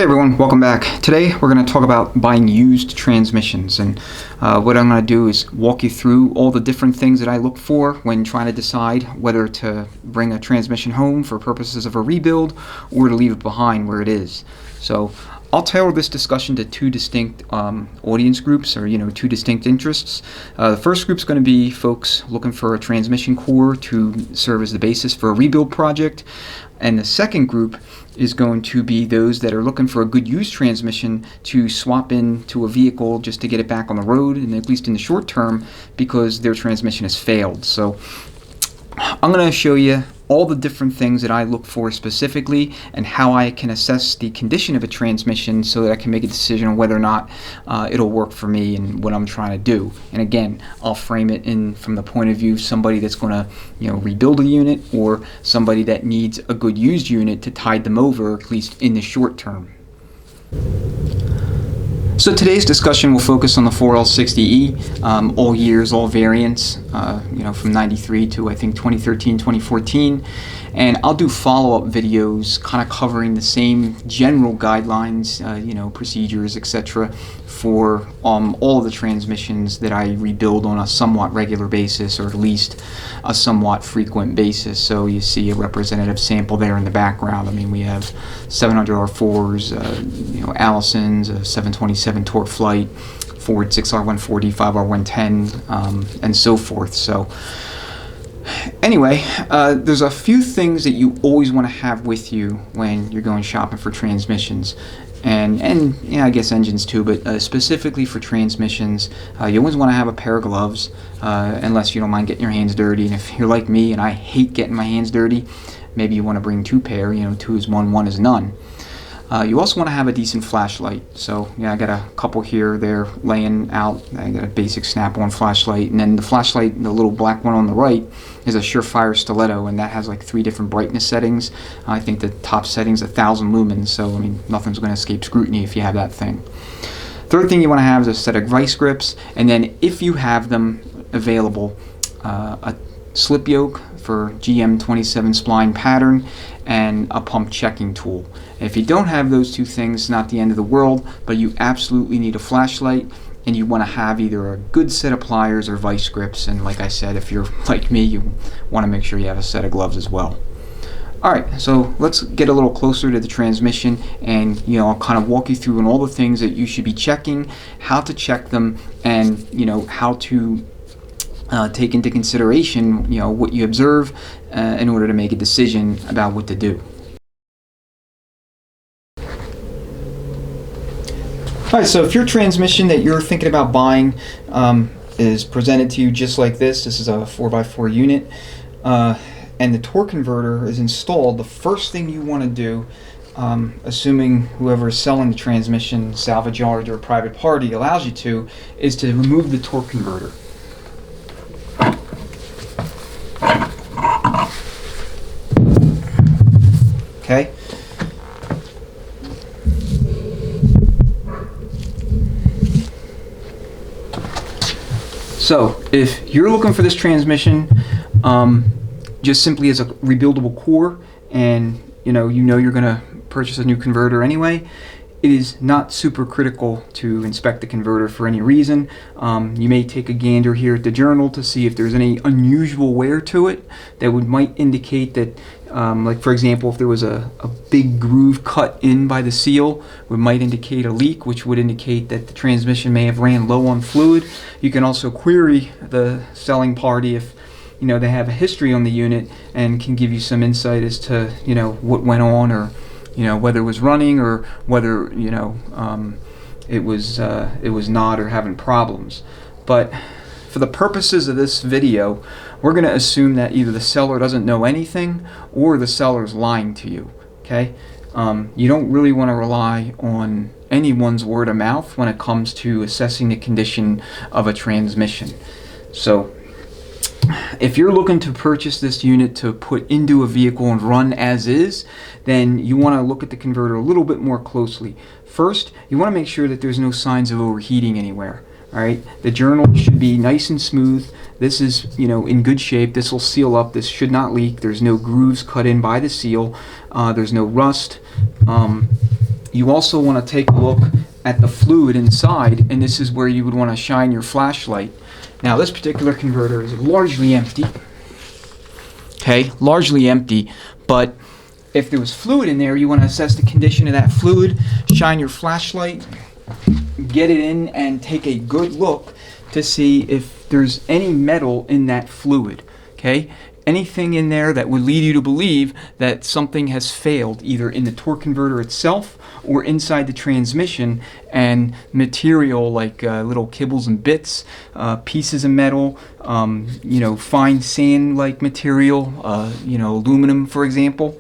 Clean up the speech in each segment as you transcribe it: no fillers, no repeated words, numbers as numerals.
Hey everyone, welcome back. Today we're going to talk about buying used transmissions, and what I'm going to do is walk you through all the different things that I look for when trying to decide whether to bring a transmission home for purposes of a rebuild or to leave it behind where it is. So I'll tailor this discussion to two distinct audience groups, or two distinct interests. The first group is going to be folks looking for a transmission core to serve as the basis for a rebuild project, and the second group is going to be those that are looking for a good used transmission to swap into a vehicle just to get it back on the road, and at least in the short term, because their transmission has failed. So I'm going to show you all the different things that I look for specifically and how I can assess the condition of a transmission so that I can make a decision on whether or not it'll work for me and what I'm trying to do. And again, I'll frame it in from the point of view of somebody that's going to rebuild a unit, or somebody that needs a good used unit to tide them over, at least in the short term. So today's discussion will focus on the 4L60E, all years, all variants, from 93 to I think 2013, 2014. And I'll do follow-up videos kind of covering the same general guidelines, procedures, etc. for all of the transmissions that I rebuild on a somewhat regular basis, or at least a somewhat frequent basis. So you see a representative sample there in the background. I mean, we have 700 R4s, Allisons, a 727 Torque Flight, Ford 6R140, 5R110, and so forth. So anyway, there's a few things that you always want to have with you when you're going shopping for transmissions, and I guess engines too, but specifically for transmissions, you always want to have a pair of gloves, unless you don't mind getting your hands dirty. And if you're like me and I hate getting my hands dirty, maybe you want to bring two pair. Two is one, one is none. You also want to have a decent flashlight. So I got a couple here. They're laying out. I got a basic snap-on flashlight, and then the flashlight, the little black one on the right, is a Surefire stiletto, and that has like 3 different brightness settings. I think the top setting is 1,000 lumens, so I mean nothing's going to escape scrutiny if you have that thing. Third thing you want to have is a set of vice grips, and then if you have them available, a slip yoke for GM27 spline pattern, and a pump checking tool. If you don't have those two things, it's not the end of the world, but you absolutely need a flashlight, and you want to have either a good set of pliers or vice grips. And like I said, if you're like me, you want to make sure you have a set of gloves as well. Alright, so let's get a little closer to the transmission, and I'll kind of walk you through on all the things that you should be checking, how to check them, and how to take into consideration what you observe in order to make a decision about what to do. Alright, so if your transmission that you're thinking about buying is presented to you just like this is a 4x4 unit, and the torque converter is installed, the first thing you want to do, assuming whoever is selling the transmission, salvage yard or private party, allows you to, is to remove the torque converter. Okay. So if you're looking for this transmission just simply as a rebuildable core, and you're going to purchase a new converter anyway, it is not super critical to inspect the converter for any reason. You may take a gander here at the journal to see if there's any unusual wear to it that might indicate that, like for example, if there was a big groove cut in by the seal, it might indicate a leak, which would indicate that the transmission may have ran low on fluid. You can also query the selling party if they have a history on the unit, and can give you some insight as to what went on, or whether it was running, or whether it was not, or having problems. But for the purposes of this video, we're going to assume that either the seller doesn't know anything, or the seller's lying to you. Okay, you don't really want to rely on anyone's word of mouth when it comes to assessing the condition of a transmission. So if you're looking to purchase this unit to put into a vehicle and run as is, then you want to look at the converter a little bit more closely. First, you want to make sure that there's no signs of overheating anywhere. Alright, the journal should be nice and smooth. This is, in good shape. This will seal up. This should not leak. There's no grooves cut in by the seal. There's no rust. You also want to take a look at the fluid inside, and this is where you would want to shine your flashlight. Now this particular converter is largely empty. Okay, largely empty, but if there was fluid in there, you want to assess the condition of that fluid, shine your flashlight, get it in, and take a good look to see if there's any metal in that fluid. Okay, anything in there that would lead you to believe that something has failed, either in the torque converter itself or inside the transmission, and material like little kibbles and bits, pieces of metal, fine sand-like material, aluminum, for example,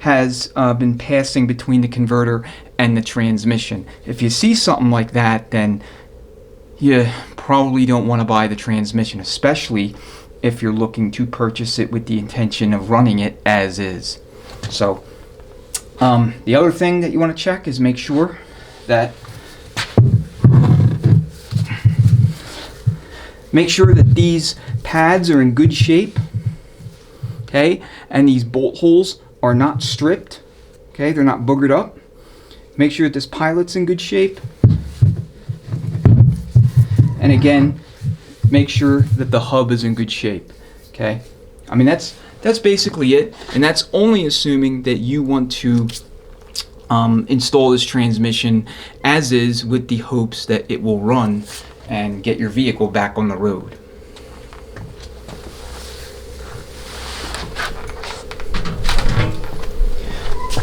has been passing between the converter and the transmission. If you see something like that, then you probably don't want to buy the transmission, especially if you're looking to purchase it with the intention of running it as is. So the other thing that you want to check is make sure that these pads are in good shape, okay, and these bolt holes are not stripped, okay, they're not boogered up. Make sure that this pilot's in good shape, and again, make sure that the hub is in good shape. Okay, I mean that's basically it, and that's only assuming that you want to install this transmission as is, with the hopes that it will run and get your vehicle back on the road.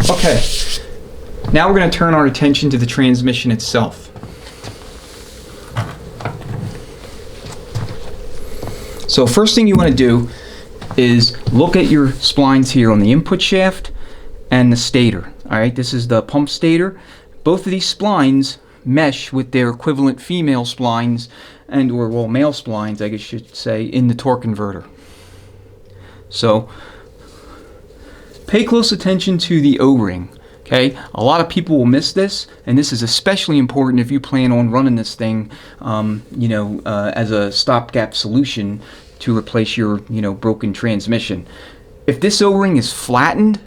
Okay, now we're going to turn our attention to the transmission itself. So first thing you want to do is look at your splines here on the input shaft and the stator. Alright, this is the pump stator. Both of these splines mesh with their equivalent female splines, or male splines I guess you should say, in the torque converter. So pay close attention to the O-ring. Okay, a lot of people will miss this, and this is especially important if you plan on running this thing, as a stopgap solution to replace your, broken transmission. If this O-ring is flattened,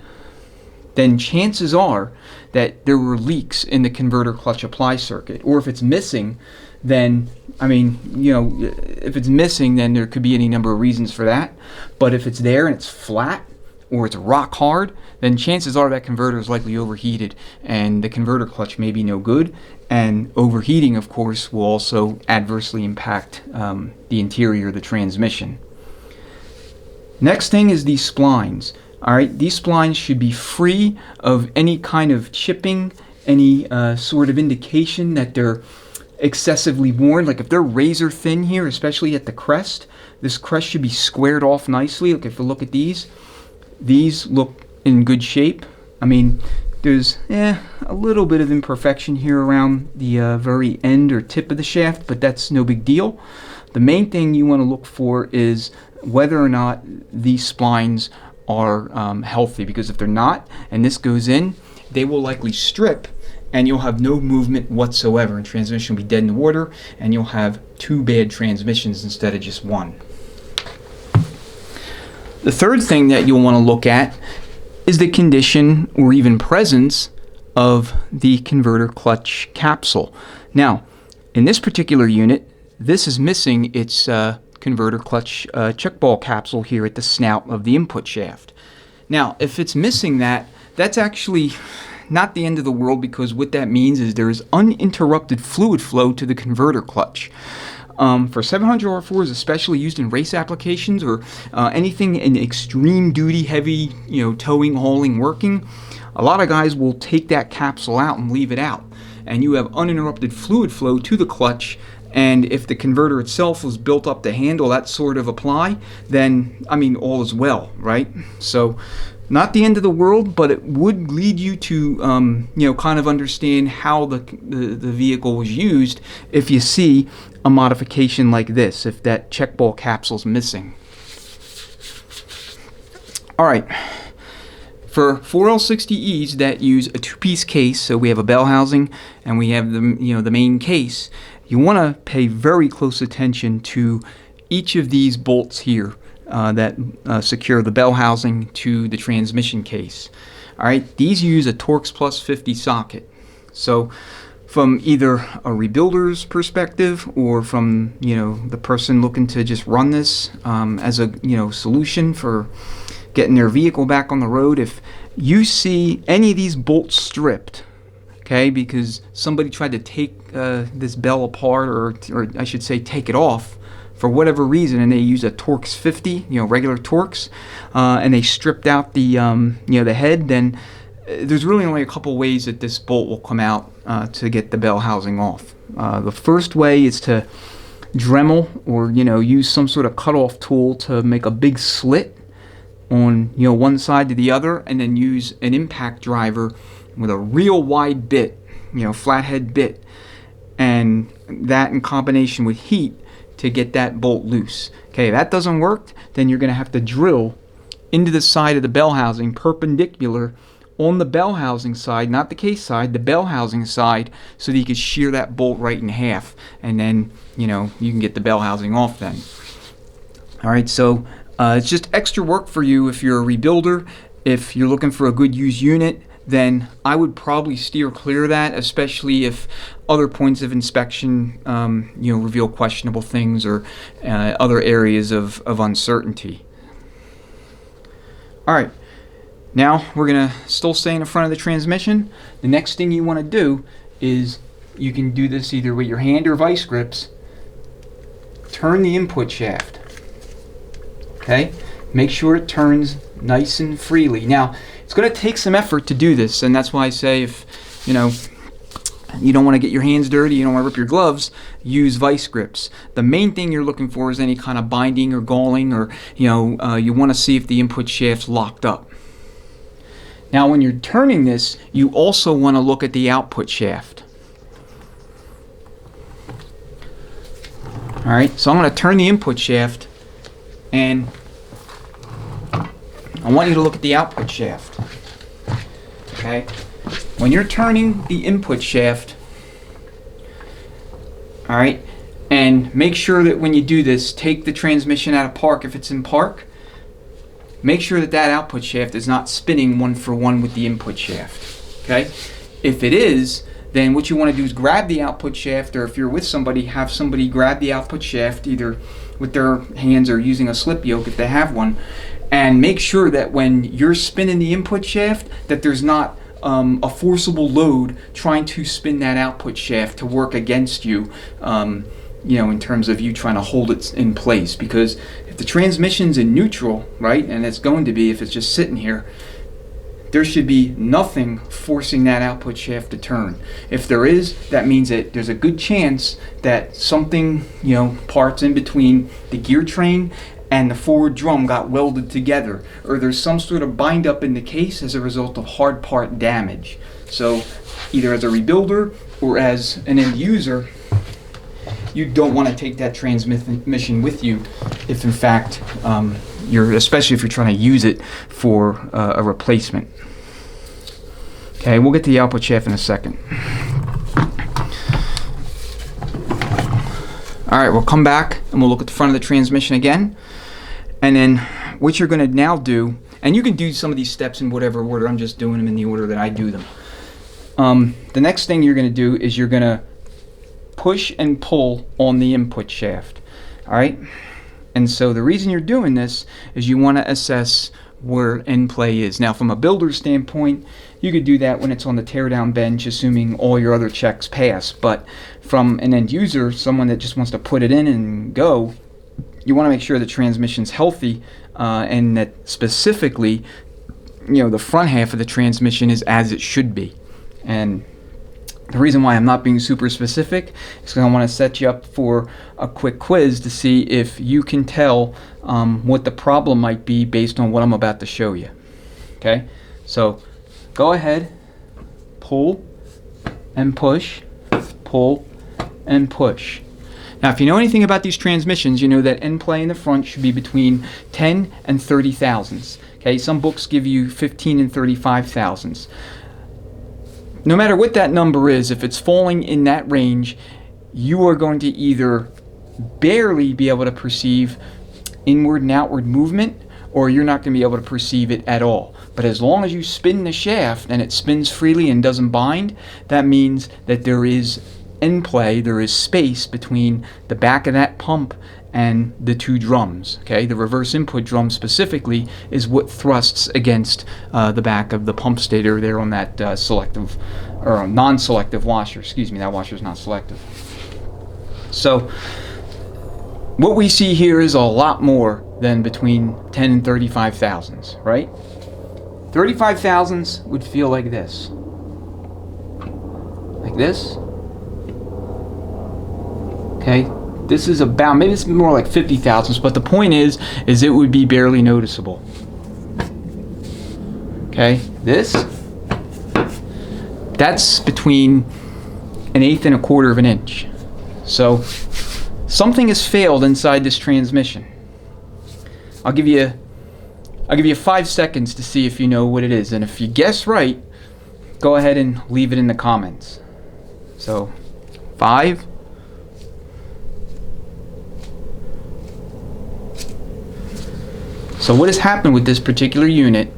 then chances are that there were leaks in the converter clutch apply circuit. Or if it's missing, then, if it's missing, then there could be any number of reasons for that. But if it's there and it's flat, or it's rock hard, then chances are that converter is likely overheated, and the converter clutch may be no good, and overheating, of course, will also adversely impact the interior of the transmission. Next thing is these splines. Alright, these splines should be free of any kind of chipping, any sort of indication that they're excessively worn. Like if they're razor thin here, especially at the crest, this crest should be squared off nicely. Like if you look at these look in good shape. I mean, there's a little bit of imperfection here around the very end or tip of the shaft, but that's no big deal. The main thing you want to look for is whether or not these splines are healthy, because if they're not, and this goes in, they will likely strip, and you'll have no movement whatsoever, and transmission will be dead in the water, and you'll have two bad transmissions instead of just one. The third thing that you'll want to look at is the condition or even presence of the converter clutch capsule. Now, in this particular unit, this is missing its converter clutch check ball capsule here at the snout of the input shaft. Now, if it's missing that, that's actually not the end of the world, because what that means is there is uninterrupted fluid flow to the converter clutch. For 700 R4s, especially used in race applications or anything in extreme duty, heavy, towing, hauling, working, a lot of guys will take that capsule out and leave it out, and you have uninterrupted fluid flow to the clutch. And if the converter itself was built up to handle that sort of apply, then all is well, right? So not the end of the world, but it would lead you to kind of understand how the vehicle was used if you see a modification like this, if that check ball capsule is missing. All right, for 4L60Es that use a two-piece case, so we have a bell housing and we have the main case, you want to pay very close attention to each of these bolts here that secure the bell housing to the transmission case. All right, these use a Torx Plus 50 socket. So from either a rebuilder's perspective or from, the person looking to just run this as a, solution for getting their vehicle back on the road, if you see any of these bolts stripped, okay, because somebody tried to take this bell apart, or I should say take it off for whatever reason, and they use a Torx 50, regular Torx, and they stripped out the the head, then there's really only a couple ways that this bolt will come out to get the bell housing off. The first way is to Dremel or use some sort of cutoff tool to make a big slit on one side to the other, and then use an impact driver with a real wide bit, flathead bit, and that in combination with heat to get that bolt loose. Okay, if that doesn't work, then you're going to have to drill into the side of the bell housing perpendicular on the bell housing side, not the case side, the bell housing side, so that you can shear that bolt right in half, and then you can get the bell housing off then. All right, so it's just extra work for you if you're a rebuilder. If you're looking for a good used unit, then I would probably steer clear of that, especially if other points of inspection reveal questionable things or other areas of uncertainty. All right, now we're gonna still stay in the front of the transmission. The next thing you want to do is, you can do this either with your hand or vice grips, turn the input shaft. Okay, make sure it turns nice and freely. Now, it's going to take some effort to do this, and that's why I say if you don't want to get your hands dirty, you don't want to rip your gloves, use vice grips. The main thing you're looking for is any kind of binding or galling, or you want to see if the input shaft's locked up. Now, when you're turning this, you also want to look at the output shaft. All right, so I'm going to turn the input shaft, and I want you to look at the output shaft. Okay? When you're turning the input shaft, all right, and make sure that when you do this, take the transmission out of park if it's in park. Make sure that that output shaft is not spinning one for one with the input shaft. Okay? If it is, then what you want to do is grab the output shaft, or if you're with somebody, have somebody grab the output shaft either with their hands or using a slip yoke if they have one, and make sure that when you're spinning the input shaft, that there's not a forcible load trying to spin that output shaft to work against you, in terms of you trying to hold it in place. Because if the transmission's in neutral, right, and it's going to be if it's just sitting here, there should be nothing forcing that output shaft to turn. If there is, that means that there's a good chance that something, parts in between the gear train and the forward drum got welded together, or there's some sort of bind up in the case as a result of hard part damage. So either as a rebuilder or as an end user, you don't want to take that transmission with you if in fact especially if you're trying to use it for a replacement. Okay, we'll get to the output shaft in a second. All right, we'll come back and we'll look at the front of the transmission again. And then what you're going to now do, and you can do some of these steps in whatever order, I'm just doing them in the order that I do them. The next thing you're going to do is you're going to push and pull on the input shaft. All right? And so the reason you're doing this is you want to assess where endplay is. Now, from a builder's standpoint, you could do that when it's on the teardown bench, assuming all your other checks pass. But from an end user, someone that just wants to put it in and go, you want to make sure the transmission's healthy, and that specifically, the front half of the transmission is as it should be. And the reason why I'm not being super specific is because I want to set you up for a quick quiz to see if you can tell what the problem might be based on what I'm about to show you. Okay, so go ahead, pull and push, pull and push. Now, if you know anything about these transmissions, you know that endplay in the front should be between 10 and 30 thousandths. Okay, some books give you 15 and 35 thousandths. No matter what that number is, if it's falling in that range, you are going to either barely be able to perceive inward and outward movement, or you're not going to be able to perceive it at all. But as long as you spin the shaft and it spins freely and doesn't bind, that means that there is endplay, there is space between the back of that pump and the two drums. Okay, the reverse input drum specifically is what thrusts against the back of the pump stator there on that selective or non-selective washer. Excuse me, that washer is not selective. So what we see here is a lot more than between 10 and 35 thousandths, right? 35 thousandths would feel like this. Like this. Okay, this is about, maybe it's more like 50 thousandths, but the point is it would be barely noticeable. Okay, that's between 1/8 and 1/4 of an inch. So something has failed inside this transmission. I'll give you 5 seconds to see if you know what it is, and if you guess right, go ahead and leave it in the comments. So 5. So what has happened with this particular unit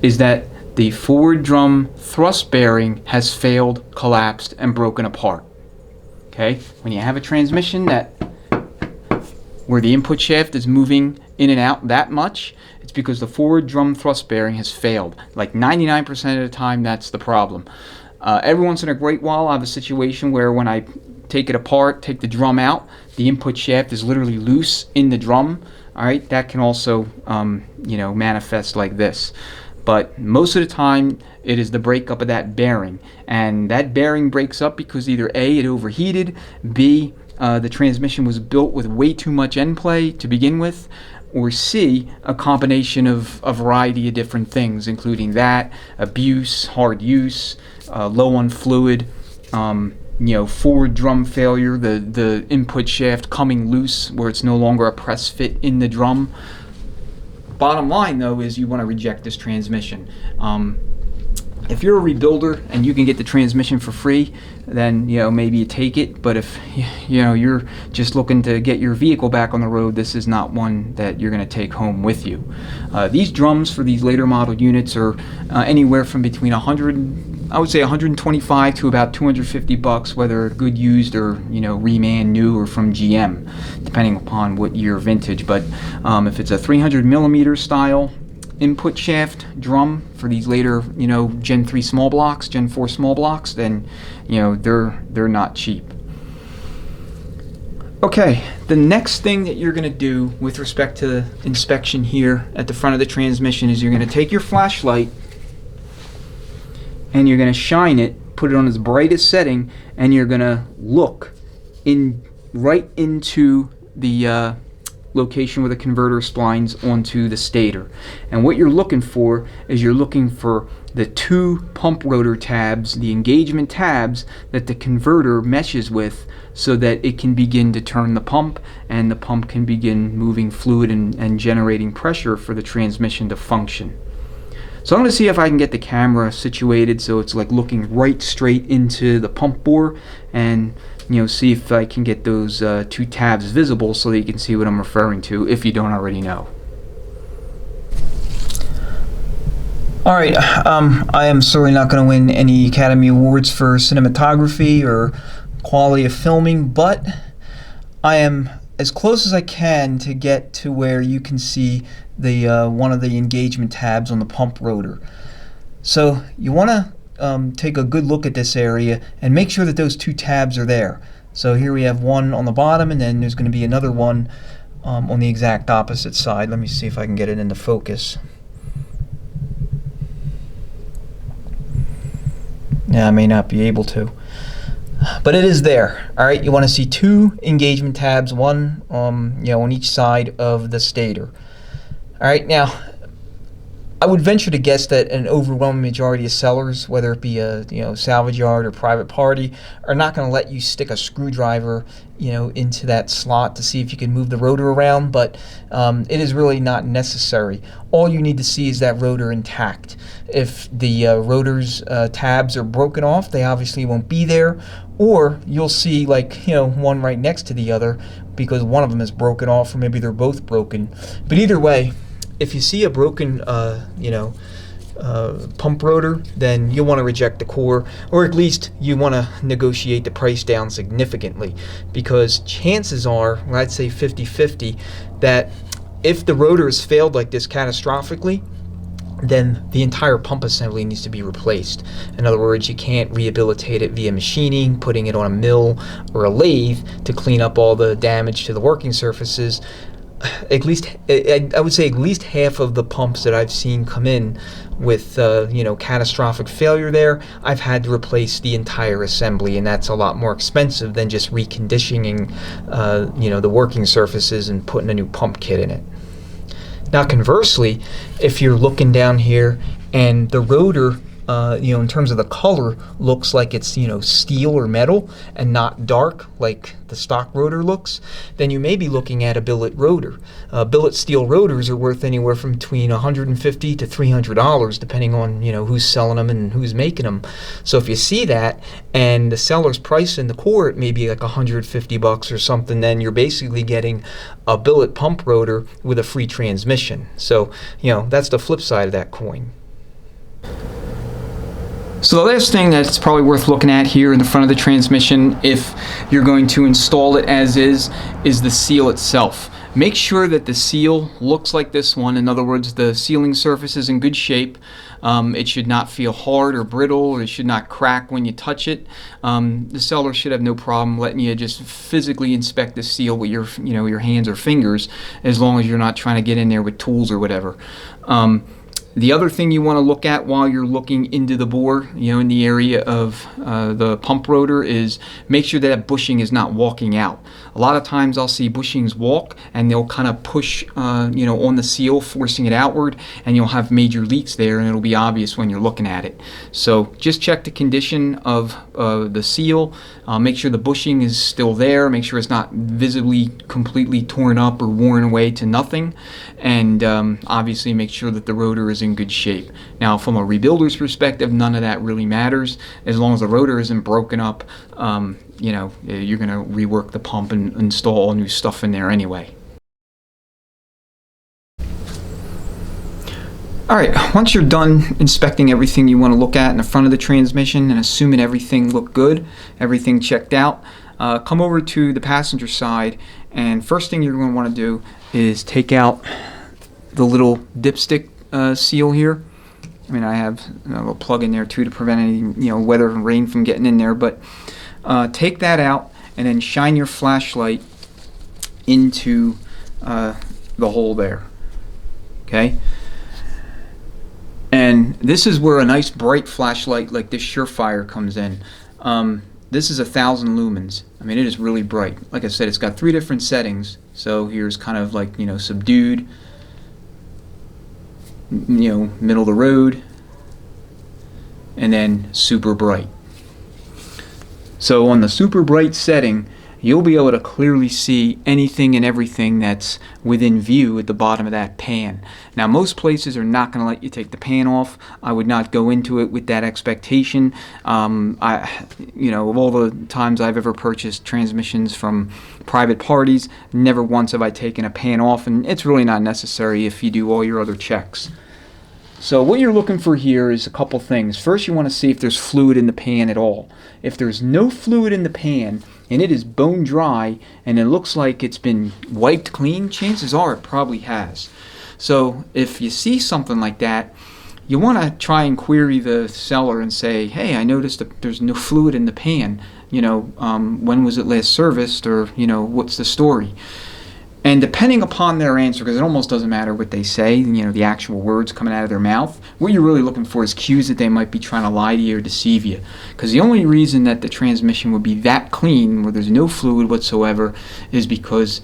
is that the forward drum thrust bearing has failed, collapsed, and broken apart. Okay, when you have a transmission where the input shaft is moving in and out that much, it's because the forward drum thrust bearing has failed. Like 99% of the time, that's the problem. Every once in a great while, I have a situation where when I take it apart, take the drum out, the input shaft is literally loose in the drum. All right, that can also manifest like this. But most of the time, it is the breakup of that bearing, and that bearing breaks up because either A, it overheated, B, the transmission was built with way too much endplay to begin with, or C, a combination of a variety of different things, including that, abuse, hard use, low on fluid, forward drum failure, the input shaft coming loose where it's no longer a press fit in the drum. Bottom line, though, is you want to reject this transmission. If you're a rebuilder and you can get the transmission for free, then maybe you take it. But if you're just looking to get your vehicle back on the road, this is not one that you're going to take home with you. These drums for these later model units are anywhere from between 125 to about $250, whether good used or reman new or from GM, depending upon what year vintage. But if it's a 300 millimeter style input shaft drum for these later Gen 3 small blocks, Gen 4 small blocks, then they're not cheap. Okay, the next thing that you're going to do with respect to inspection here at the front of the transmission is you're going to take your flashlight and you're going to shine it, put it on its brightest setting, and you're going to look right into the location where the converter splines onto the stator. And what you're looking for is you're looking for the two pump rotor tabs, the engagement tabs that the converter meshes with, so that it can begin to turn the pump, and the pump can begin moving fluid and generating pressure for the transmission to function. So I'm going to see if I can get the camera situated so it's like looking right straight into the pump bore, and see if I can get those two tabs visible so that you can see what I'm referring to if you don't already know. Alright, I am certainly not going to win any Academy Awards for cinematography or quality of filming, but I am as close as I can to get to where you can see the one of the engagement tabs on the pump rotor. So you want to take a good look at this area and make sure that those two tabs are there. So here we have one on the bottom, and then there's going to be another one on the exact opposite side. Let me see if I can get it into focus. Yeah, I may not be able to, but it is there. All right, you want to see two engagement tabs, one on each side of the stator. All right, now I would venture to guess that an overwhelming majority of sellers, whether it be a salvage yard or private party, are not going to let you stick a screwdriver into that slot to see if you can move the rotor around, but it is really not necessary. All you need to see is that rotor intact. If the rotor's tabs are broken off, they obviously won't be there, or you'll see one right next to the other because one of them is broken off, or maybe they're both broken. But either way, if you see a broken pump rotor, then you'll want to reject the core, or at least you want to negotiate the price down significantly, because chances are, I'd say 50-50, that if the rotor has failed like this catastrophically, then the entire pump assembly needs to be replaced. In other words, you can't rehabilitate it via machining, putting it on a mill or a lathe to clean up all the damage to the working surfaces. At least, I would say at least half of the pumps that I've seen come in with catastrophic failure there, I've had to replace the entire assembly, and that's a lot more expensive than just reconditioning the working surfaces and putting a new pump kit in it. Now conversely, if you're looking down here and the rotor, in terms of the color, looks like it's steel or metal and not dark like the stock rotor looks, then you may be looking at a billet rotor. Billet steel rotors are worth anywhere from between $150 to $300, depending on who's selling them and who's making them. So if you see that and the seller's price in the core it may be like $150 or something, then you're basically getting a billet pump rotor with a free transmission. So that's the flip side of that coin. So the last thing that's probably worth looking at here in the front of the transmission, if you're going to install it as is the seal itself. Make sure that the seal looks like this one. In other words, the sealing surface is in good shape. It should not feel hard or brittle, or it should not crack when you touch it. The seller should have no problem letting you just physically inspect the seal with your hands or fingers, as long as you're not trying to get in there with tools or whatever. The other thing you want to look at while you're looking into the bore, in the area of the pump rotor, is make sure that bushing is not walking out. A lot of times I'll see bushings walk and they'll kind of push on the seal, forcing it outward, and you'll have major leaks there, and it'll be obvious when you're looking at it. So just check the condition of the seal, make sure the bushing is still there, make sure it's not visibly completely torn up or worn away to nothing, and obviously make sure that the rotor is in good shape. Now from a rebuilder's perspective, none of that really matters. As long as the rotor isn't broken up, you're going to rework the pump and install all new stuff in there anyway. Alright, once you're done inspecting everything you want to look at in the front of the transmission and assuming everything looked good, everything checked out, come over to the passenger side, and first thing you're going to want to do is take out the little dipstick seal here. I mean, I have a little plug in there too to prevent any weather and rain from getting in there, but take that out and then shine your flashlight into the hole there. Okay, and this is where a nice bright flashlight like this Surefire comes in. This is 1,000 lumens. I mean, it is really bright. Like I said, it's got 3 different settings. So here's kind of like subdued, middle of the road, and then super bright. So on the super bright setting, you'll be able to clearly see anything and everything that's within view at the bottom of that pan. Now most places are not going to let you take the pan off. I would not go into it with that expectation. Of all the times I've ever purchased transmissions from private parties, never once have I taken a pan off, and it's really not necessary if you do all your other checks. So what you're looking for here is a couple things. First, you want to see if there's fluid in the pan at all. If there's no fluid in the pan and it is bone dry and it looks like it's been wiped clean, chances are it probably has. So if you see something like that, you want to try and query the seller and say, hey, I noticed that there's no fluid in the pan. When was it last serviced, or what's the story? And depending upon their answer, because it almost doesn't matter what they say, the actual words coming out of their mouth, what you're really looking for is cues that they might be trying to lie to you or deceive you. Because the only reason that the transmission would be that clean, where there's no fluid whatsoever, is because,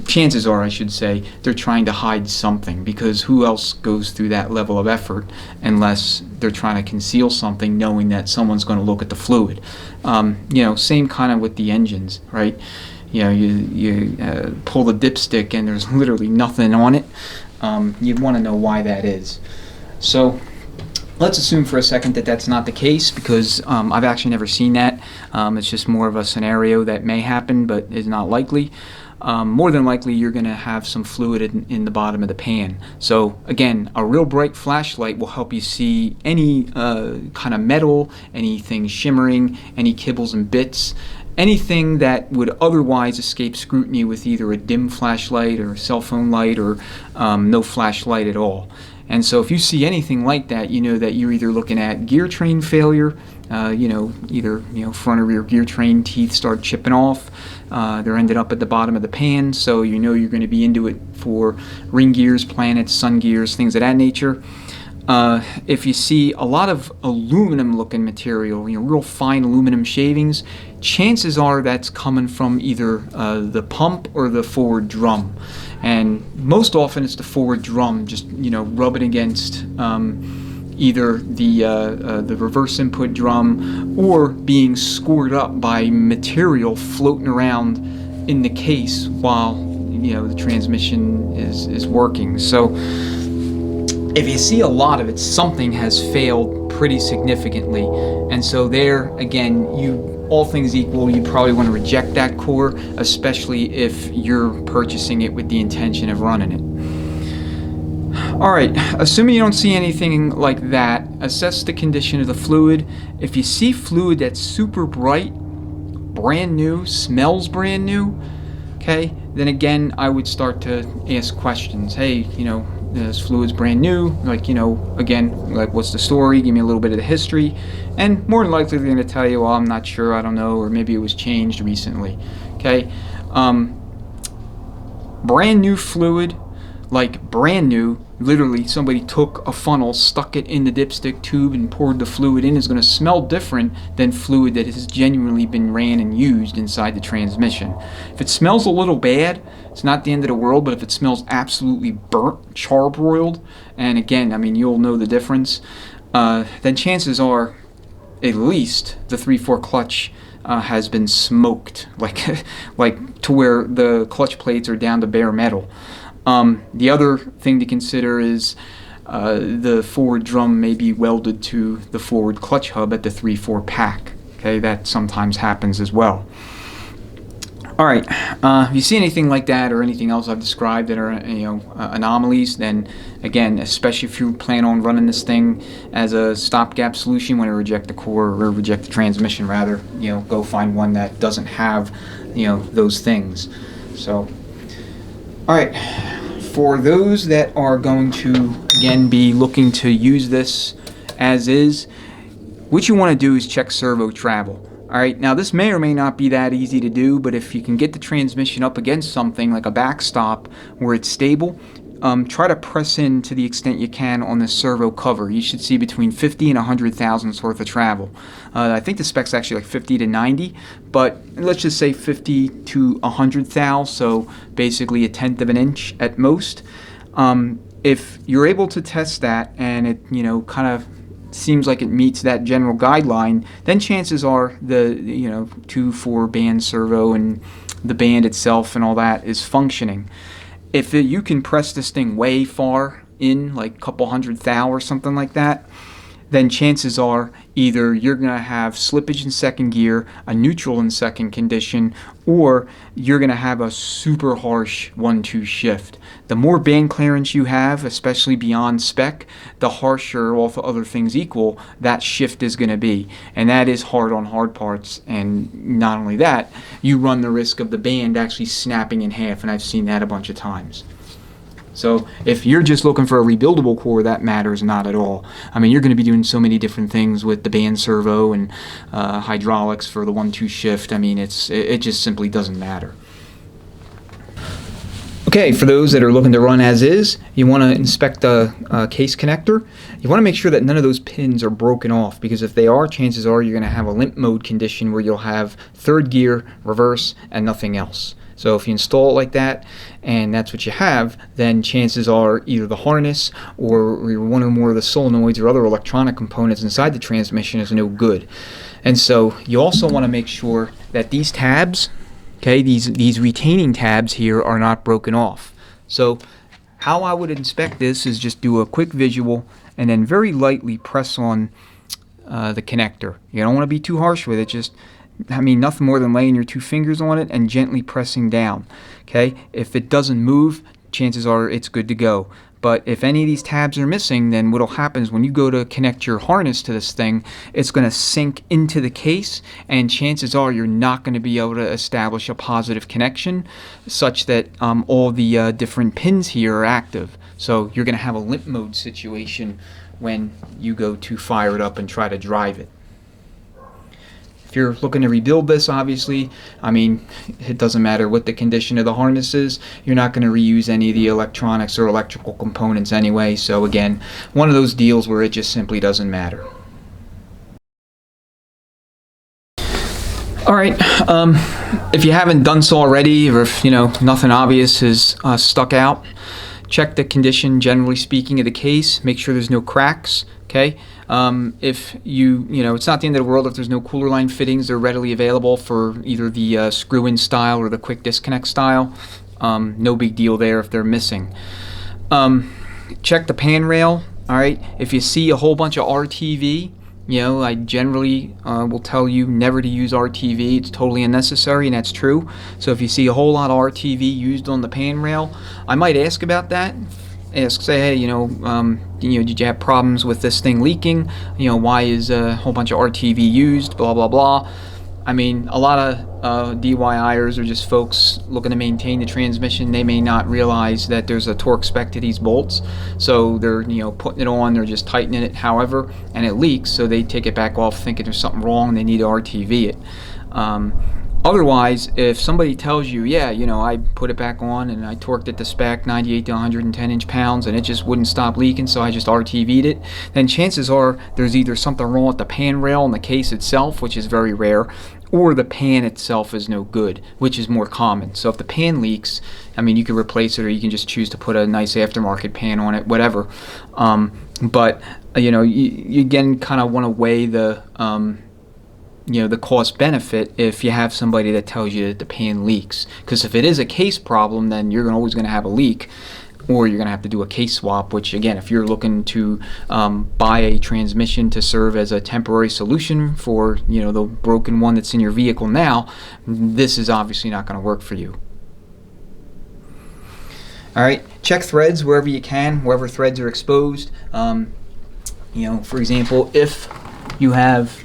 chances are, I should say, they're trying to hide something. Because who else goes through that level of effort unless they're trying to conceal something, knowing that someone's going to look at the fluid? Same kind of with the engines, right? You pull the dipstick and there's literally nothing on it. You'd want to know why that is. So let's assume for a second that that's not the case, because I've actually never seen that. It's just more of a scenario that may happen but is not likely. more than likely you're going to have some fluid in the bottom of the pan. So again, a real bright flashlight will help you see any kind of metal, anything shimmering, any kibbles and bits, anything that would otherwise escape scrutiny with either a dim flashlight or a cell phone light or no flashlight at all. And so if you see anything like that, you know that you're either looking at gear train failure, either front or rear gear train teeth start chipping off, they're ended up at the bottom of the pan, so you know you're going to be into it for ring gears, planets, sun gears, things of that nature. If you see a lot of aluminum looking material, real fine aluminum shavings, chances are that's coming from either the pump or the forward drum. And most often it's the forward drum, just rubbing against either the reverse input drum or being scored up by material floating around in the case while the transmission is working. So if you see a lot of it, something has failed pretty significantly. And so there, again, all things equal, you probably want to reject that core, especially if you're purchasing it with the intention of running it. All right, assuming you don't see anything like that, assess the condition of the fluid. If you see fluid that's super bright, brand new, smells brand new, okay, then again, I would start to ask questions. Hey, this fluid's brand new, again, what's the story? Give me a little bit of the history. And more than likely they're going to tell you, well, I'm not sure, I don't know, or maybe it was changed recently. Okay, brand new fluid, brand new, literally somebody took a funnel, stuck it in the dipstick tube and poured the fluid in, is going to smell different than fluid that has genuinely been ran and used inside the transmission. If it smells a little bad, it's not the end of the world, but if it smells absolutely burnt, charbroiled, and again, you'll know the difference, then chances are at least the 3/4 clutch has been smoked, to where the clutch plates are down to bare metal. The other thing to consider is the forward drum may be welded to the forward clutch hub at the 3/4 pack. Okay, that sometimes happens as well. All right, if you see anything like that or anything else I've described that are anomalies, then again, especially if you plan on running this thing as a stopgap solution, when you reject the core or reject the transmission, rather, go find one that doesn't have those things. So, all right, for those that are going to again be looking to use this as is, what you want to do is check servo travel. All right, now this may or may not be that easy to do, but if you can get the transmission up against something like a backstop where it's stable, try to press in to the extent you can on the servo cover. You should see between 50 and 100 thousandths worth of travel. I think the spec's actually like 50 to 90, but let's just say 50 to 100 thou, so basically 1/10 of an inch at most. If you're able to test that and it kind of seems like it meets that general guideline, then chances are the 2/4 band servo and the band itself and all that is functioning. If you can press this thing way far in, like a couple 100 thou or something like that, then chances are either you're going to have slippage in second gear, a neutral in second condition, or you're going to have a super harsh 1-2 shift. The more band clearance you have, especially beyond spec, the harsher, all other things equal, that shift is going to be. And that is hard on hard parts. And not only that, you run the risk of the band actually snapping in half, and I've seen that a bunch of times. So if you're just looking for a rebuildable core, that matters not at all. You're going to be doing so many different things with the band servo and hydraulics for the 1-2 shift. It just simply doesn't matter. Okay, for those that are looking to run as is, you want to inspect the case connector. You want to make sure that none of those pins are broken off, because if they are, chances are you're going to have a limp mode condition where you'll have third gear, reverse, and nothing else. So if you install it like that, and that's what you have, then chances are either the harness or one or more of the solenoids or other electronic components inside the transmission is no good. And so you also want to make sure that these tabs, okay, these retaining tabs here are not broken off. So how I would inspect this is just do a quick visual and then very lightly press on the connector. You don't want to be too harsh with it, just I mean, nothing more than laying your 2 fingers on it and gently pressing down. Okay, if it doesn't move, chances are it's good to go. But if any of these tabs are missing, then what'll happen is when you go to connect your harness to this thing, it's going to sink into the case, and chances are you're not going to be able to establish a positive connection such that all the different pins here are active. So you're going to have a limp mode situation when you go to fire it up and try to drive it. If you're looking to rebuild this, obviously, I mean, it doesn't matter what the condition of the harness is. You're not going to reuse any of the electronics or electrical components anyway. So again, one of those deals where it just simply doesn't matter. All right, if you haven't done so already, or if nothing obvious is stuck out, check the condition, generally speaking, of the case. Make sure there's no cracks. Okay, if it's not the end of the world if there's no cooler line fittings. They're readily available for either the screw-in style or the quick disconnect style. No big deal there if they're missing. Check the pan rail. All right, if you see a whole bunch of RTV, I generally will tell you never to use RTV. It's totally unnecessary, and that's true. So if you see a whole lot of RTV used on the pan rail, I might ask about that. Say, hey, did you have problems with this thing leaking? Why is a whole bunch of RTV used? Blah, blah, blah. I mean, a lot of DIYers are just folks looking to maintain the transmission. They may not realize that there's a torque spec to these bolts. So they're, putting it on, they're just tightening it however, and it leaks. So they take it back off thinking there's something wrong and they need to RTV it. Otherwise, if somebody tells you, yeah, I put it back on and I torqued it to spec 98 to 110 inch-pounds and it just wouldn't stop leaking, so I just RTV'd it, then chances are there's either something wrong with the pan rail and the case itself, which is very rare, or the pan itself is no good, which is more common. So if the pan leaks, I mean, you can replace it or you can just choose to put a nice aftermarket pan on it, whatever. But you again kind of want to weigh the the cost benefit if you have somebody that tells you that the pan leaks, because if it is a case problem, then you're always going to have a leak, or you're going to have to do a case swap, which again, if you're looking to buy a transmission to serve as a temporary solution for the broken one that's in your vehicle now, this is obviously not going to work for you. All right, check threads wherever you can, wherever threads are exposed. For example, if you have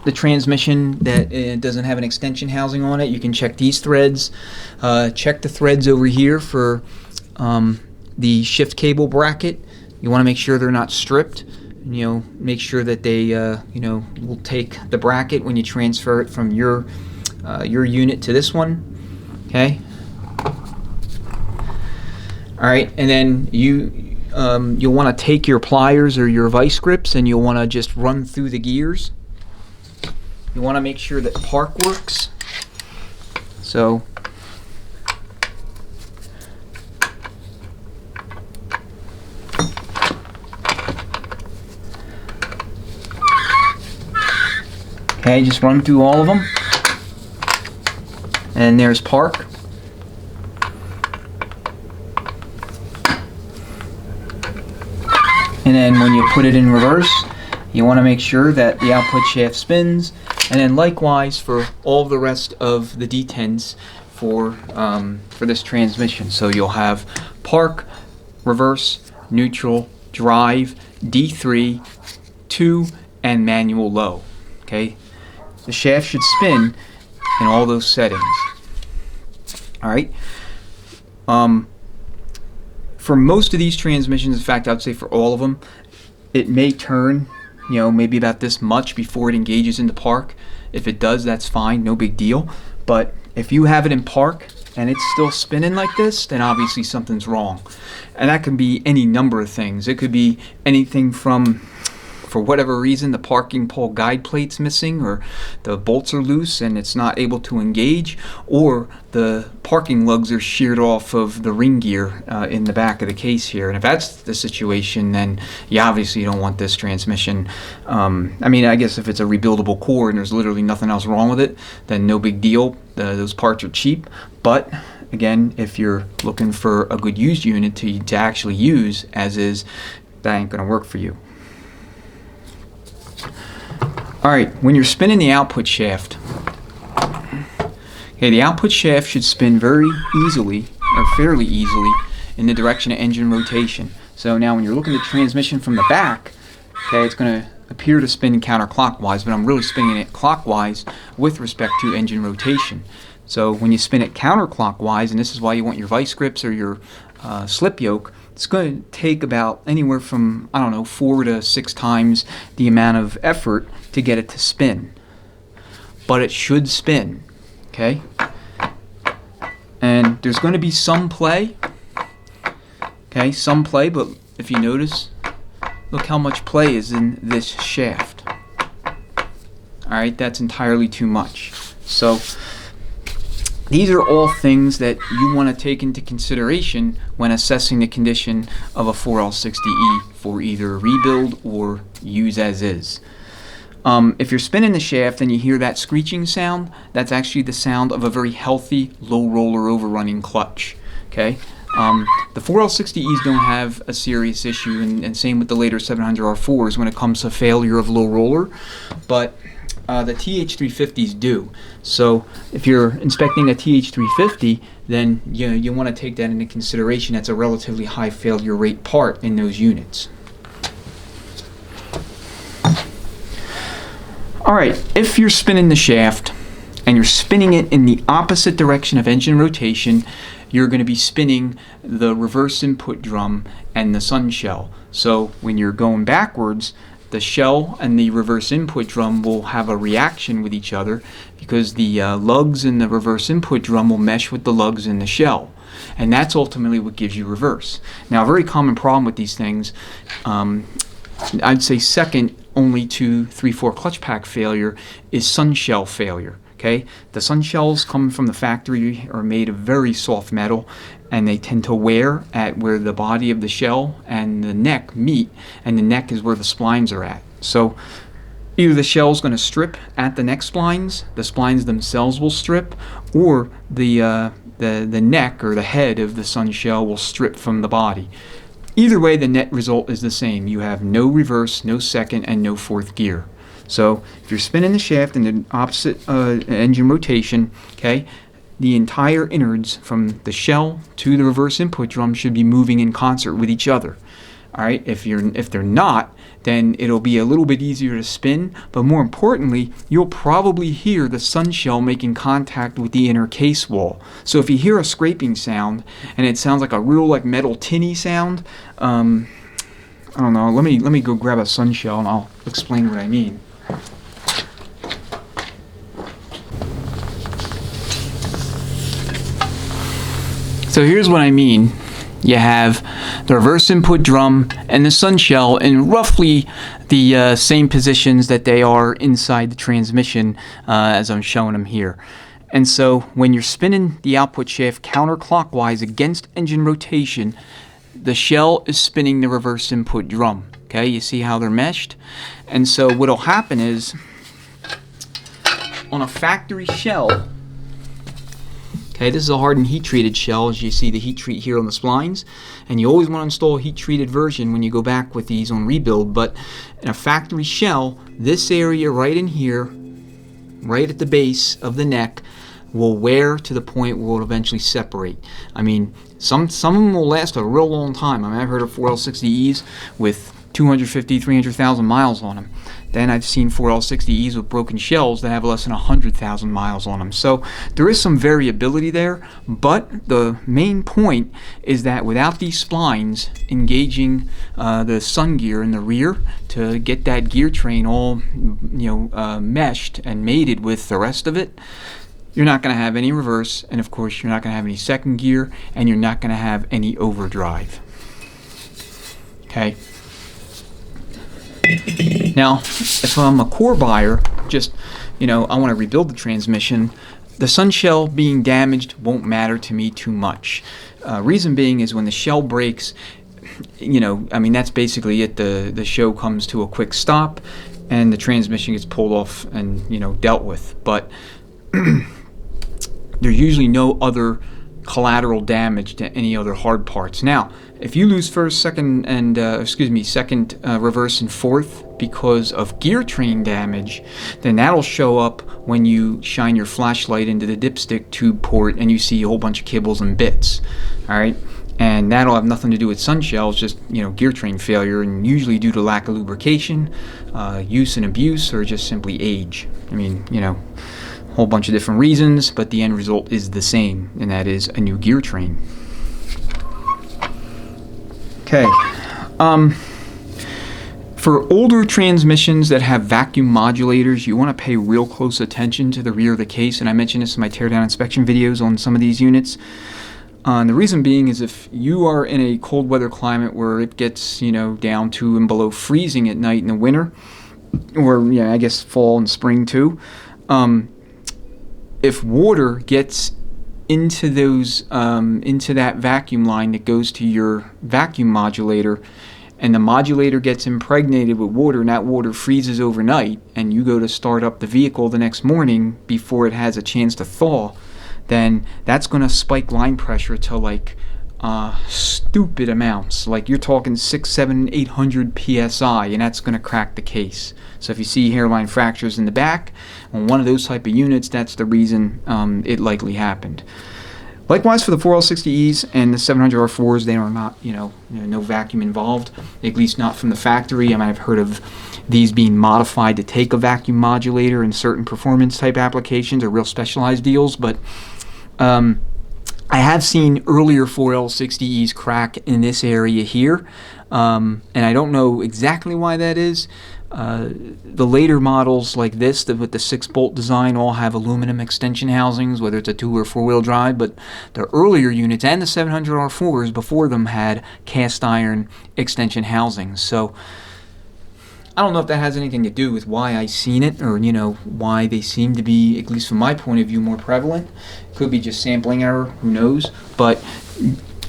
the transmission that doesn't have an extension housing on it, you can check these threads. Check the threads over here for the shift cable bracket. You want to make sure they're not stripped. Make sure that they will take the bracket when you transfer it from your unit to this one. Okay. All right, and then you'll want to take your pliers or your vice grips and you'll want to just run through the gears. You want to make sure that park works. So okay, just run through all of them. And there's park. And then when you put it in reverse, you want to make sure that the output shaft spins. And then likewise for all the rest of the detents for this transmission. So you'll have park, reverse, neutral, drive, D3, 2, and manual low. Okay, the shaft should spin in all those settings. All right. For most of these transmissions, in fact, I'd say for all of them, it may turn, maybe about this much before it engages into park. If it does, that's fine, no big deal. But if you have it in park and it's still spinning like this, then obviously something's wrong. And that can be any number of things. It could be anything from, for whatever reason, the parking pole guide plate's missing, or the bolts are loose and it's not able to engage, or the parking lugs are sheared off of the ring gear in the back of the case here. And if that's the situation, then you obviously don't want this transmission. I mean, I guess if it's a rebuildable core and there's literally nothing else wrong with it, then no big deal. Those parts are cheap. But again, if you're looking for a good used unit to actually use as is, that ain't gonna work for you. All right, when you're spinning the output shaft, Okay, the output shaft should spin very easily, or fairly easily, in the direction of engine rotation. So now when you're looking at the transmission from the back, okay, it's going to appear to spin counterclockwise, but I'm really spinning it clockwise with respect to engine rotation. So when you spin it counterclockwise, and this is why you want your vice grips or your slip yoke, it's going to take about anywhere from, I don't know, 4 to 6 times the amount of effort to get it to spin. But it should spin, okay? And there's going to be some play, okay, some play, but if you notice, look how much play is in this shaft. Alright, that's entirely too much. So these are all things that you want to take into consideration when assessing the condition of a 4L60E for either rebuild or use as is. If you're spinning the shaft and you hear that screeching sound, that's actually the sound of a very healthy low roller overrunning clutch. Okay. The 4L60Es don't have a serious issue, and same with the later 700R4s when it comes to failure of low roller, but the TH350s do. So if you're inspecting a TH350, then you want to take that into consideration. That's a relatively high failure rate part in those units. Alright, if you're spinning the shaft and you're spinning it in the opposite direction of engine rotation, you're going to be spinning the reverse input drum and the sunshell. So when you're going backwards, the shell and the reverse input drum will have a reaction with each other because the lugs in the reverse input drum will mesh with the lugs in the shell. And that's ultimately what gives you reverse. Now, a very common problem with these things, I'd say second only to 3/4 clutch pack failure, is sunshell failure. Okay, the sunshells coming from the factory are made of very soft metal, and they tend to wear at where the body of the shell and the neck meet, and the neck is where the splines are at. So either the shell's going to strip at the neck splines, the splines themselves will strip, or the neck or the head of the sunshell will strip from the body. Either way, the net result is the same. You have no reverse, no second, and no fourth gear. So if you're spinning the shaft in the opposite engine rotation, okay, the entire innards from the shell to the reverse input drum should be moving in concert with each other. All right, if they're not, then it'll be a little bit easier to spin, but more importantly, you'll probably hear the sunshell making contact with the inner case wall. So if you hear a scraping sound and it sounds like a real like metal tinny sound, I don't know. Let me go grab a sunshell and I'll explain what I mean. So here's what I mean. You have the reverse input drum and the sunshell in roughly the same positions that they are inside the transmission as I'm showing them here. And so when you're spinning the output shaft counterclockwise against engine rotation, the shell is spinning the reverse input drum. Okay, you see how they're meshed? And so what'll happen is on a factory shell, okay, this is a hardened heat-treated shell, as you see the heat treat here on the splines, and you always want to install a heat-treated version when you go back with these on rebuild. But in a factory shell, this area right in here, right at the base of the neck, will wear to the point where it will eventually separate. I mean, some of them will last a real long time. I mean, I've heard of 4L60Es with 250, 300,000 miles on them. Then I've seen 4L60Es with broken shells that have less than 100,000 miles on them. So there is some variability there, but the main point is that without these splines engaging the sun gear in the rear to get that gear train all meshed and mated with the rest of it, you're not going to have any reverse, and of course you're not going to have any second gear, and you're not going to have any overdrive. Okay. Now, if I'm a core buyer, just, I want to rebuild the transmission, the sunshell being damaged won't matter to me too much. Reason being is when the shell breaks, that's basically it. The show comes to a quick stop and the transmission gets pulled off and, dealt with. But there's usually no other collateral damage to any other hard parts. Now, if you lose first, second, and second, reverse, and fourth because of gear train damage, then that'll show up when you shine your flashlight into the dipstick tube port and you see a whole bunch of kibbles and bits. All right, and that'll have nothing to do with sunshells, just gear train failure, and usually due to lack of lubrication, use and abuse, or just simply age. I mean, whole bunch of different reasons, but the end result is the same, and that is a new gear train. Okay. For older transmissions that have vacuum modulators, you want to pay real close attention to the rear of the case, and I mentioned this in my teardown inspection videos on some of these units. And the reason being is if you are in a cold weather climate where it gets down to and below freezing at night in the winter, or I guess fall and spring too, if water gets into those into that vacuum line that goes to your vacuum modulator, and the modulator gets impregnated with water, and that water freezes overnight, and you go to start up the vehicle the next morning before it has a chance to thaw, then that's going to spike line pressure to like stupid amounts. Like you're talking 600, 700, 800 psi, and that's going to crack the case. So if you see hairline fractures in the back on one of those type of units, that's the reason it likely happened. Likewise for the 4L60Es and the 700R4s, they are not, no vacuum involved, at least not from the factory. I might have heard of these being modified to take a vacuum modulator in certain performance type applications or real specialized deals, but I have seen earlier 4L60Es crack in this area here, and I don't know exactly why that is. The later models like this, with the 6-bolt design, all have aluminum extension housings, whether it's a 2 or 4-wheel drive, but the earlier units and the 700R4s before them had cast iron extension housings. So I don't know if that has anything to do with why I seen it, or why they seem to be, at least from my point of view, more prevalent. Could be just sampling error, who knows, but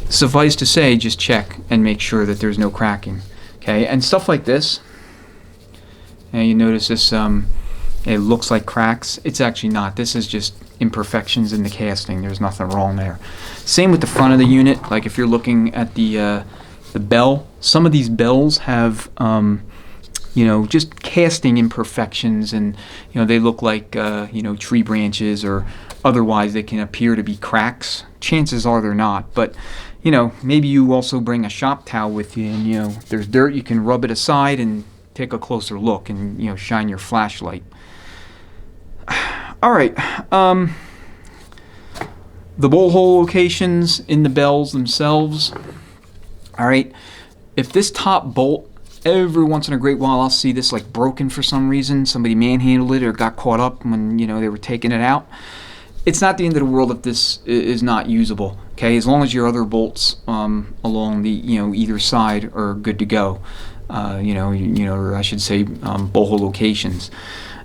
suffice to say, just check and make sure that there's no cracking. Okay, and stuff like this, and you notice this, it looks like cracks. It's actually not. This is just imperfections in the casting. There's nothing wrong there. Same with the front of the unit. Like if you're looking at the bell, some of these bells have just casting imperfections, and they look like tree branches, or otherwise they can appear to be cracks. Chances are they're not, but maybe you also bring a shop towel with you, and if there's dirt, you can rub it aside and take a closer look and shine your flashlight. All right, the bolt hole locations in the bells themselves. All right, if this top bolt, every once in a great while I'll see this like broken for some reason, somebody manhandled it or got caught up when they were taking it out. It's not the end of the world if this is not usable. Okay, as long as your other bolts along the either side are good to go. Or I should say bolt hole locations.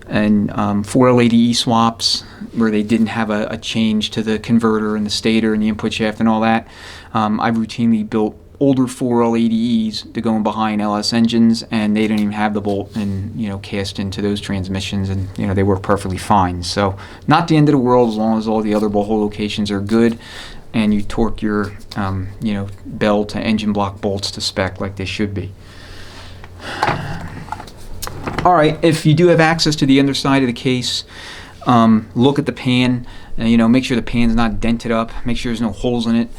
And 4L80E swaps where they didn't have a change to the converter and the stator and the input shaft and all that. I've routinely built older 4L80Es to go in behind LS engines, and they didn't even have the bolt and cast into those transmissions, and they work perfectly fine. So not the end of the world as long as all the other bolt hole locations are good and you torque your bell to engine block bolts to spec like they should be. All right, if you do have access to the underside of the case, look at the pan, make sure the pan's not dented up, make sure there's no holes in it.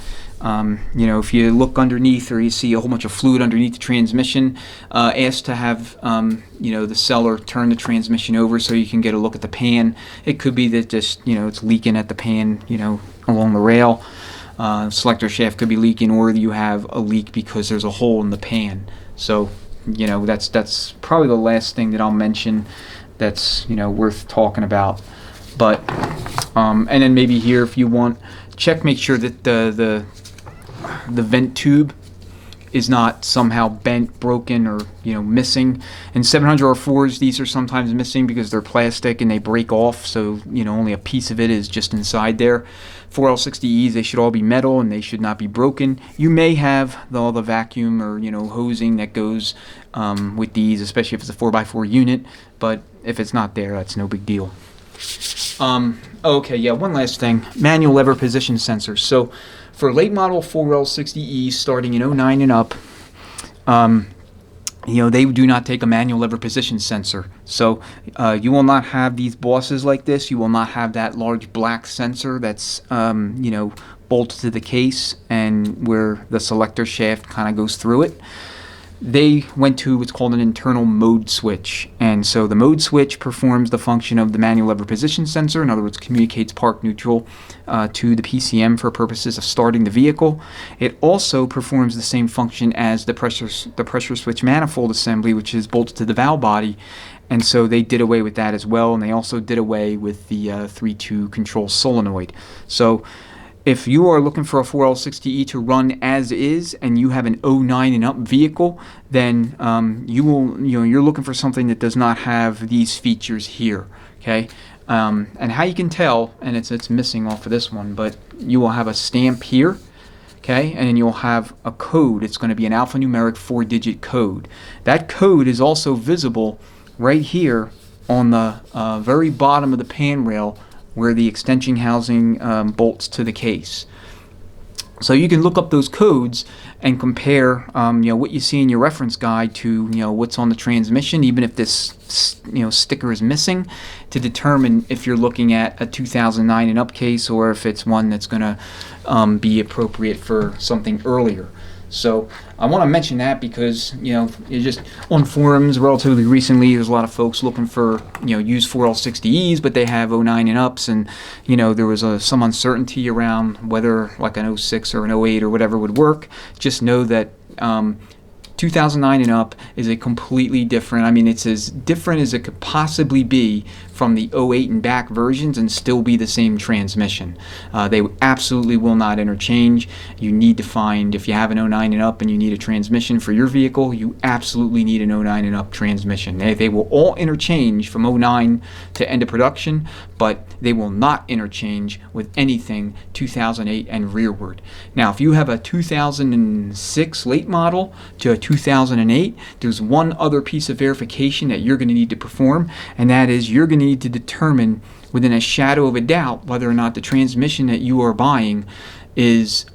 If you look underneath or you see a whole bunch of fluid underneath the transmission, ask to have the seller turn the transmission over so you can get a look at the pan. It could be that just it's leaking at the pan along the rail. Selector shaft could be leaking, or you have a leak because there's a hole in the pan. So that's probably the last thing that I'll mention that's worth talking about. But and then maybe here, if you want, make sure that the vent tube is not somehow bent, broken, or missing. And 700R4s, these are sometimes missing because they're plastic and they break off, so only a piece of it is just inside there. 4L60Es, they should all be metal and they should not be broken. You may have all the vacuum or hosing that goes with these, especially if it's a 4x4 unit, but if it's not there, that's no big deal. Okay, yeah, one last thing. Manual lever position sensors. So for late model 4L60E starting in '09 and up, they do not take a manual lever position sensor. So you will not have these bosses like this. You will not have that large black sensor that's, bolted to the case and where the selector shaft kind of goes through it. They went to what's called an internal mode switch. And so the mode switch performs the function of the manual lever position sensor. In other words, communicates park neutral to the PCM for purposes of starting the vehicle. It also performs the same function as the pressure switch manifold assembly, which is bolted to the valve body. And so they did away with that as well. And they also did away with the 3-2 control solenoid. So if you are looking for a 4L60E to run as is, and you have an '09 and up vehicle, then you're looking for something that does not have these features here. Okay, and how you can tell, and it's missing off of this one, but you will have a stamp here. Okay, and then you'll have a code. It's going to be an alphanumeric 4-digit code. That code is also visible right here on the very bottom of the pan rail, where the extension housing bolts to the case. So you can look up those codes and compare what you see in your reference guide to what's on the transmission, even if this sticker is missing, to determine if you're looking at a 2009 and up case or if it's one that's going to be appropriate for something earlier. So I want to mention that because you just on forums relatively recently, there's a lot of folks looking for used 4L60Es, but they have '09 and ups, and there was some uncertainty around whether like an '06 or an '08 or whatever would work. Just know that 2009 and up is a completely different, it's as different as it could possibly be from the '08 and back versions and still be the same transmission. They absolutely will not interchange. You need to find, if you have an '09 and up and you need a transmission for your vehicle, you absolutely need an '09 and up transmission. They will all interchange from '09 to end of production, but they will not interchange with anything 2008 and rearward. Now, if you have a 2006 late model to a 2008, there's one other piece of verification that you're going to need to perform, and that is you're going to need to determine within a shadow of a doubt whether or not the transmission that you are buying is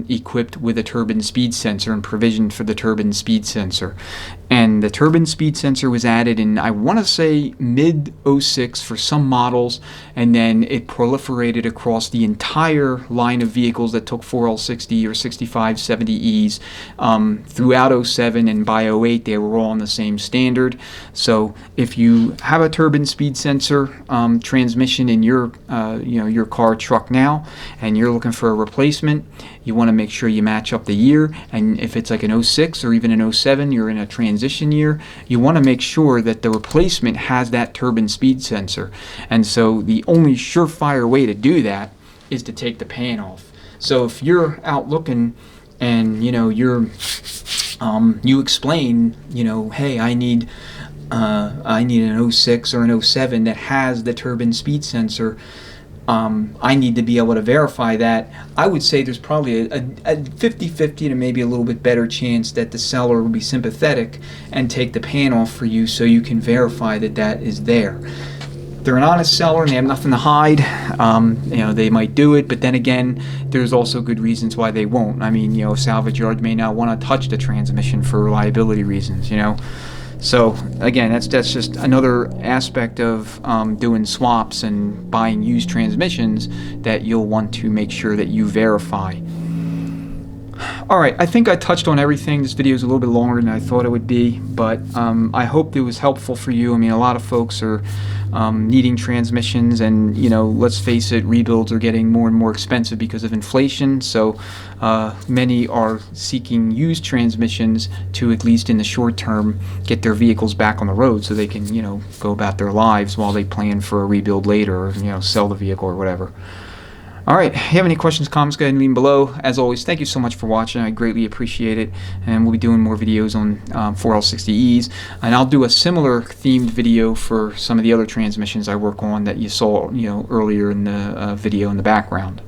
equipped with a turbine speed sensor and provisioned for the turbine speed sensor. And the turbine speed sensor was added in, I want to say, mid '06 for some models, and then it proliferated across the entire line of vehicles that took 4L60 or 6570Es throughout '07, and by '08 they were all on the same standard. So if you have a turbine speed sensor transmission in your your car, truck now, and you're looking for a replacement, you want to make sure you match up the year. And if it's like an '06 or even an '07, you're in a transition year, you want to make sure that the replacement has that turbine speed sensor. And so the only surefire way to do that is to take the pan off. So if you're out looking and you explain, hey, I need an '06 or an '07 that has the turbine speed sensor, I need to be able to verify that. I would say there's probably a 50-50 to maybe a little bit better chance that the seller will be sympathetic and take the pan off for you so you can verify that that is there. They're an honest seller and they have nothing to hide. They might do it, but then again, there's also good reasons why they won't. A salvage yard may not want to touch the transmission for reliability reasons, So again, that's just another aspect of doing swaps and buying used transmissions that you'll want to make sure that you verify. All right, I think I touched on everything. This video is a little bit longer than I thought it would be, but I hope it was helpful for you. A lot of folks are needing transmissions, and let's face it, rebuilds are getting more and more expensive because of inflation. So many are seeking used transmissions to, at least in the short term, get their vehicles back on the road so they can go about their lives while they plan for a rebuild later, or sell the vehicle or whatever. All right, if you have any questions, comments, go ahead and leave them below. As always, thank you so much for watching. I greatly appreciate it. And we'll be doing more videos on 4L60Es. And I'll do a similar themed video for some of the other transmissions I work on that you saw earlier in the video in the background.